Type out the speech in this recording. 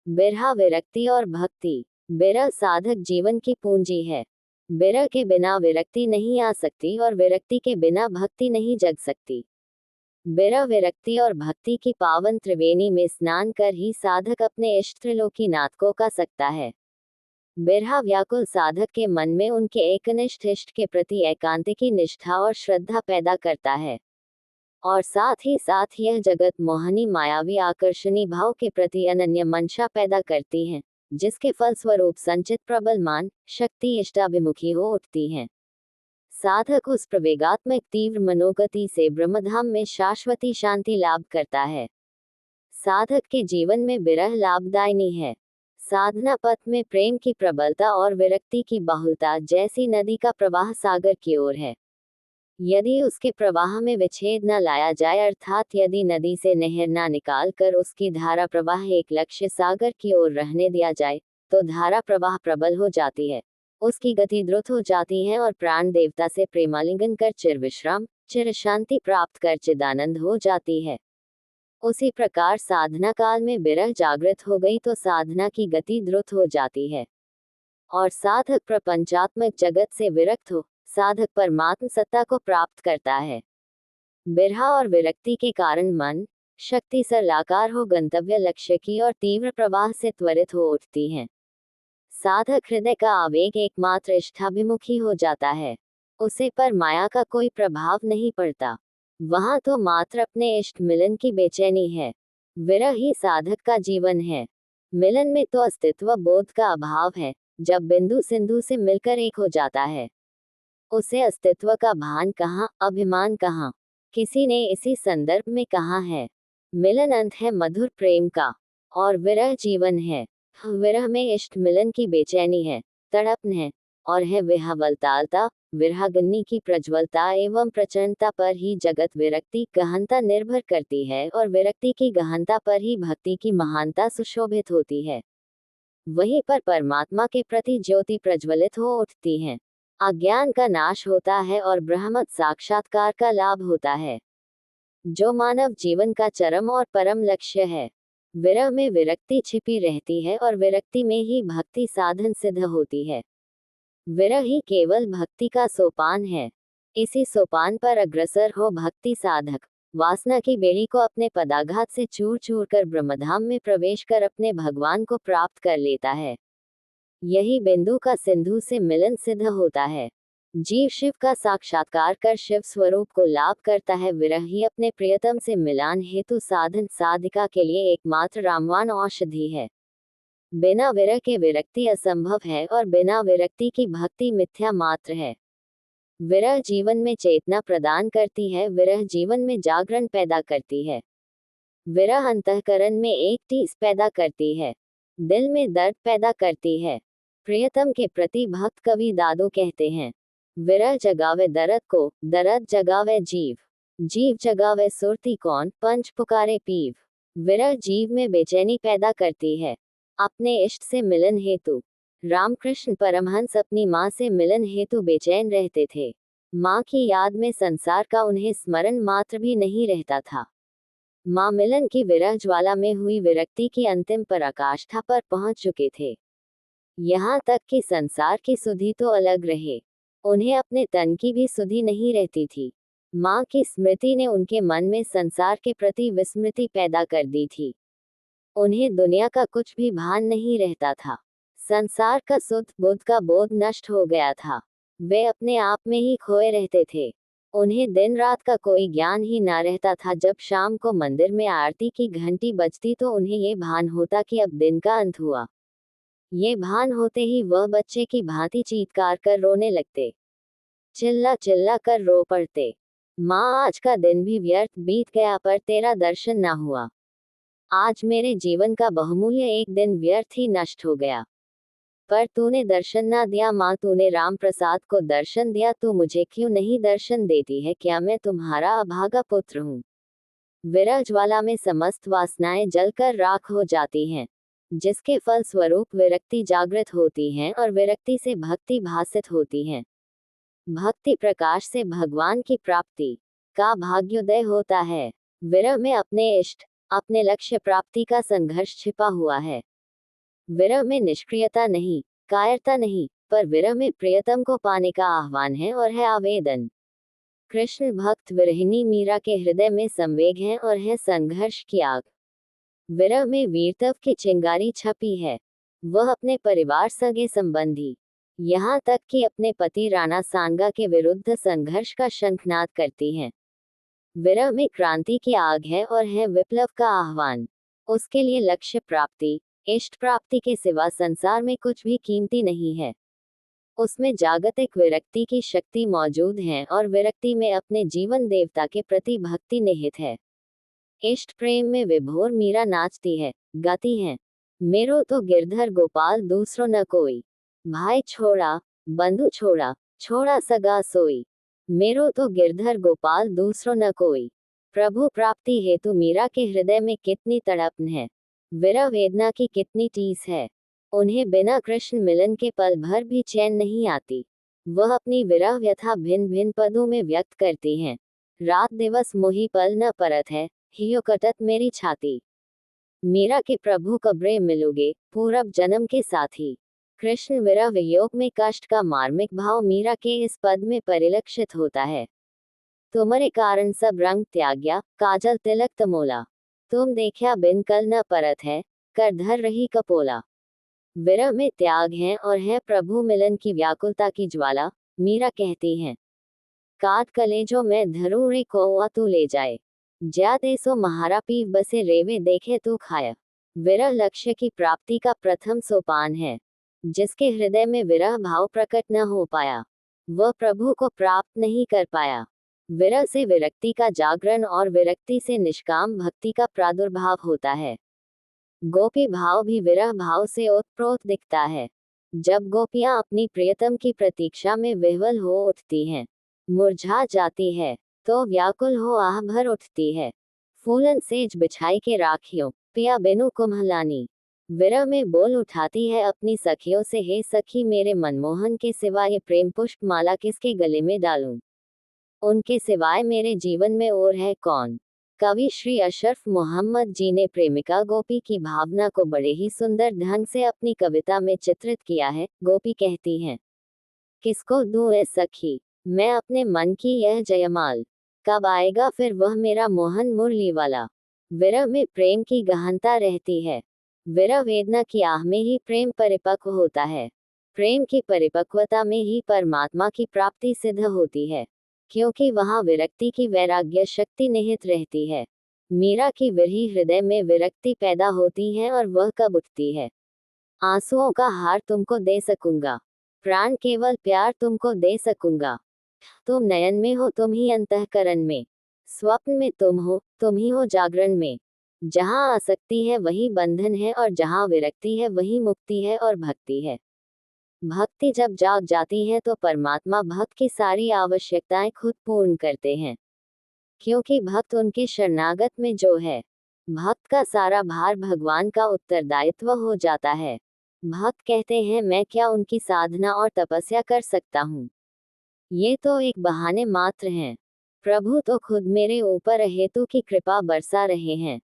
बिरहा विरक्ति और भक्ति। बिरह साधक जीवन की पूंजी है। बिरह के बिना विरक्ति नहीं आ सकती और विरक्ति के बिना भक्ति नहीं जग सकती। बिरह विरक्ति और भक्ति की पावन त्रिवेणी में स्नान कर ही साधक अपने इष्ट त्रिलोकी नाथ को का सकता है। बिरहा व्याकुल साधक के मन में उनके एकनिष्ठ इष्ट के प्रति एकांतिकी निष्ठा और श्रद्धा पैदा करता है, और साथ ही साथ यह जगत मोहनी मायावी आकर्षणी भाव के प्रति अनन्य मंशा पैदा करती है, जिसके फलस्वरूप संचित प्रबल मान शक्ति इष्टाभिमुखी हो उठती है। साधक उस प्रवेगात्मक तीव्र मनोगति से ब्रह्मधाम में शाश्वती शांति लाभ करता है। साधक के जीवन में बिरह लाभदायिनी है। साधना पथ में प्रेम की प्रबलता और विरक्ति की बहुलता जैसी नदी का प्रवाह सागर की ओर है। यदि उसके प्रवाह में विच्छेद न लाया जाए, अर्थात यदि नदी से नहर न निकाल कर उसकी धारा प्रवाह एक लक्ष्य सागर की ओर रहने दिया जाए, तो धारा प्रवाह प्रबल हो जाती है, उसकी गति द्रुत हो जाती है और प्राण देवता से प्रेमालिंगन कर चिर विश्राम चिर शांति प्राप्त कर चिदानंद हो जाती है। उसी प्रकार साधना काल में बिरह जागृत हो गई तो साधना की गति द्रुत हो जाती है और साधक प्रपंचात्मक जगत से विरक्त हो साधक परमात्म सत्ता को प्राप्त करता है। बिरहा और विरक्ति के कारण मन शक्ति सरलाकार हो गंतव्य लक्ष्य की और तीव्र प्रवाह से त्वरित हो उठती है। साधक हृदय का आवेग एकमात्र इष्टाभिमुखी हो जाता है, उसे पर माया का कोई प्रभाव नहीं पड़ता। वहां तो मात्र अपने इष्ट मिलन की बेचैनी है। विरह ही साधक का जीवन है। मिलन में तो अस्तित्व बोध का अभाव है। जब बिंदु सिंधु से मिलकर एक हो जाता है, उसे अस्तित्व का भान कहाँ, अभिमान कहाँ। किसी ने इसी संदर्भ में कहा है, मिलन अंत है मधुर प्रेम का और विरह जीवन है। विरह में इष्ट मिलन की बेचैनी है, तड़पन है, और है विहवलतालता। विरहाग्नि की प्रज्वलता एवं प्रचंडता पर ही जगत विरक्ति गहनता निर्भर करती है और विरक्ति की गहनता पर ही भक्ति की महानता सुशोभित होती है। वहीं पर परमात्मा के प्रति ज्योति प्रज्वलित हो उठती है। अज्ञान का नाश होता है और ब्रह्मत साक्षात्कार का लाभ होता है, जो मानव जीवन का चरम और परम लक्ष्य है। विरह में विरक्ति छिपी रहती है और विरक्ति में ही भक्ति साधन सिद्ध होती है। विरह ही केवल भक्ति का सोपान है। इसी सोपान पर अग्रसर हो भक्ति साधक वासना की बेड़ी को अपने पदाघात से चूर चूर कर ब्रह्मधाम में प्रवेश कर अपने भगवान को प्राप्त कर लेता है। यही बिंदु का सिंधु से मिलन सिद्ध होता है। जीव शिव का साक्षात्कार कर शिव स्वरूप को लाभ करता है। विरह ही अपने प्रियतम से मिलान हेतु साधन साधिका के लिए एकमात्र रामवान औषधि है। बिना विरह के विरक्ति असंभव है और बिना विरक्ति की भक्ति मिथ्या मात्र है। विरह जीवन में चेतना प्रदान करती है। विरह जीवन में जागरण पैदा करती है। विरह अंतःकरण में एक टीस पैदा करती है, दिल में दर्द पैदा करती है। प्रियतम के प्रति भक्त कवि दादो कहते हैं, विरह जगावे दरद को, दरद जगावे जीव, जीव जगावे सुरती कौन, पंच पुकारे पीव। विरह जीव में बेचैनी पैदा करती है। अपने इष्ट से मिलन हेतु रामकृष्ण परमहंस अपनी माँ से मिलन हेतु बेचैन रहते थे। माँ की याद में संसार का उन्हें स्मरण मात्र भी नहीं रहता था। माँ मिलन की विरह ज्वाला में हुई विरक्ति की अंतिम पराकाष्ठा पर पहुंच चुके थे। यहाँ तक कि संसार की सुधि तो अलग रहे, उन्हें अपने तन की भी सुधि नहीं रहती थी। माँ की स्मृति ने उनके मन में संसार के प्रति विस्मृति पैदा कर दी थी। उन्हें दुनिया का कुछ भी भान नहीं रहता था। संसार का सुध बुद्ध का बोध नष्ट हो गया था। वे अपने आप में ही खोए रहते थे। उन्हें दिन रात का कोई ज्ञान ही ना रहता था। जब शाम को मंदिर में आरती की घंटी बजती तो उन्हें ये भान होता कि अब दिन का अंत हुआ। ये भान होते ही वह बच्चे की भांति चीत्कार कर रोने लगते, चिल्ला चिल्ला कर रो पड़ते, माँ आज का दिन भी व्यर्थ बीत गया पर तेरा दर्शन ना हुआ। आज मेरे जीवन का बहुमूल्य एक दिन व्यर्थ ही नष्ट हो गया, पर तूने दर्शन ना दिया। माँ तूने राम प्रसाद को दर्शन दिया, तू मुझे क्यों नहीं दर्शन देती है? क्या मैं तुम्हारा अभागा पुत्र हूँ? विरह ज्वाला में समस्त वासनाएं जलकर राख हो जाती हैं, जिसके फल स्वरूप विरक्ति जागृत होती है और विरक्ति से भक्ति भासित होती है। भक्ति प्रकाश से भगवान की प्राप्ति का भाग्योदय होता है। विरह में अपने इष्ट अपने लक्ष्य प्राप्ति का संघर्ष छिपा हुआ है। विरह में निष्क्रियता नहीं, कायरता नहीं, पर विरह में प्रियतम को पाने का आह्वान है और है आवेदन। कृष्ण भक्त विरहिनी मीरा के हृदय में संवेग है और है संघर्ष की आग। विरह में वीरत्व की चिंगारी छपी है। वह अपने परिवार, सगे संबंधी, यहाँ तक कि अपने पति राणा सांगा के विरुद्ध संघर्ष का शंखनाद करती हैं। विरह में क्रांति की आग है और है विप्लव का आह्वान। उसके लिए लक्ष्य प्राप्ति, इष्ट प्राप्ति के सिवा संसार में कुछ भी कीमती नहीं है। उसमें जागतिक विरक्ति की शक्ति मौजूद है और विरक्ति में अपने जीवन देवता के प्रति भक्ति निहित है। इष्ट प्रेम में विभोर मीरा नाचती है, गाती है, मेरो तो गिरधर गोपाल दूसरो न कोई, भाई छोड़ा, बंधु छोड़ा, छोड़ा सगा सोई, मेरो तो गिरधर गोपाल दूसरो न कोई। प्रभु प्राप्ति हेतु मीरा के हृदय में कितनी तड़पन है, विरह वेदना की कितनी टीस है। उन्हें बिना कृष्ण मिलन के पल भर भी चैन नहीं आती। वह अपनी विरह व्यथा भिन्न भिन्न पदों में व्यक्त करती हैं। रात दिवस मोही पल न परत है, हियो कटत मेरी छाती। मीरा के प्रभु कब्रे मिलोगे, पूरब जन्म के साथी। कृष्ण विरह वियोग में कष्ट का मार्मिक भाव मीरा के इस पद में परिलक्षित होता है। तुम्हारे कारण सब रंग त्याग्या, काजल तिलक तमोला, तुम देखा बिन कल न परत है, कर धर रही कपोला। विरह में त्याग है और है प्रभु मिलन की व्याकुलता की ज्वाला। मीरा कहती हैं, काट कलेजों में धरूं रे कोआ तू ले जाए, ज्या देसो महारा पीव बसे रेवे देखे तू खाया। विरह लक्ष्य की प्राप्ति का प्रथम सोपान है। जिसके हृदय में विरह भाव प्रकट न हो पाया, वह प्रभु को प्राप्त नहीं कर पाया। विरह से विरक्ति का जागरण और विरक्ति से निष्काम भक्ति का प्रादुर्भाव होता है। गोपी भाव भी विरह भाव से ओतप्रोत दिखता है। जब गोपियां अपनी प्रियतम की प्रतीक्षा में विह्वल हो उठती हैं, मुरझा जाती है, तो व्याकुल हो आह भर उठती है। फूलन सेज बिछाई के राखियों, पिया बिनु कुम्हलानी। विरह में बोल उठाती है अपनी सखियों से, हे सखी मेरे मनमोहन के सिवा ये प्रेम पुष्प माला किसके गले में डालूं? उनके सिवाय मेरे जीवन में और है कौन? कवि श्री अशरफ मोहम्मद जी ने प्रेमिका गोपी की भावना को बड़े ही सुंदर ढंग से अपनी कविता में चित्रित किया है। गोपी कहती हैं, किसको दूं ए सखी मैं अपने मन की यह जयमाल, कब आएगा फिर वह मेरा मोहन मुरली वाला। विरह में प्रेम की गहनता रहती है। विरह वेदना की आह में ही प्रेम परिपक्व होता है। प्रेम की परिपक्वता में ही परमात्मा की प्राप्ति सिद्ध होती है, क्योंकि वहां विरक्ति की वैराग्य शक्ति निहित रहती है। मीरा की विरही हृदय में विरक्ति पैदा होती है और वह कब उठती है? आंसुओं का हार तुमको दे सकूंगा, प्राण केवल प्यार तुमको दे सकूंगा। तुम नयन में हो, तुम ही अंतःकरण में, स्वप्न में तुम ही हो जागरण में। जहाँ आसक्ति है वही बंधन है और जहाँ विरक्ति है वही मुक्ति है और भक्ति है। भक्ति जब जाग जाती है तो परमात्मा भक्त की सारी आवश्यकताएं खुद पूर्ण करते हैं, क्योंकि भक्त उनके शरणागत में जो है। भक्त का सारा भार भगवान का उत्तरदायित्व हो जाता है। भक्त कहते हैं, मैं क्या उनकी साधना और तपस्या कर सकता हूँ? ये तो एक बहाने मात्र हैं। प्रभु तो खुद मेरे ऊपर हेतु की कृपा बरसा रहे हैं।